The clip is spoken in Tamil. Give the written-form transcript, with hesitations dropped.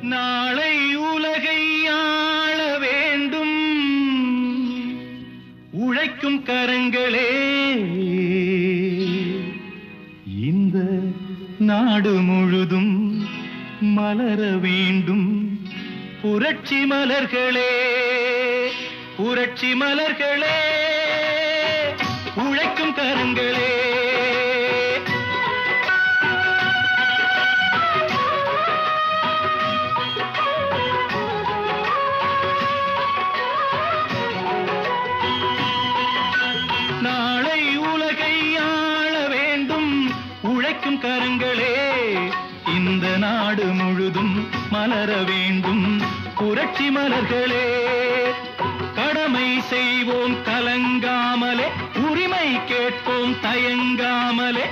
நாளை உலகை ஆள வேண்டும் உழைக்கும் கரங்களே. இந்த நாடு முழுதும் மலர வேண்டும் புரட்சி மலர்களே, புரட்சி மலர்களே, உழைக்கும் கரங்களே. நாளை உலகை ஆள வேண்டும் உழைக்கும் கரங்களே. இந்த நாடு முழுதும் மலர வேண்டும் புரட்சி மலர்களே. கடமை செய்வோம் கலங்காமலே, உரிமை கேட்போம் தயங்காமலே.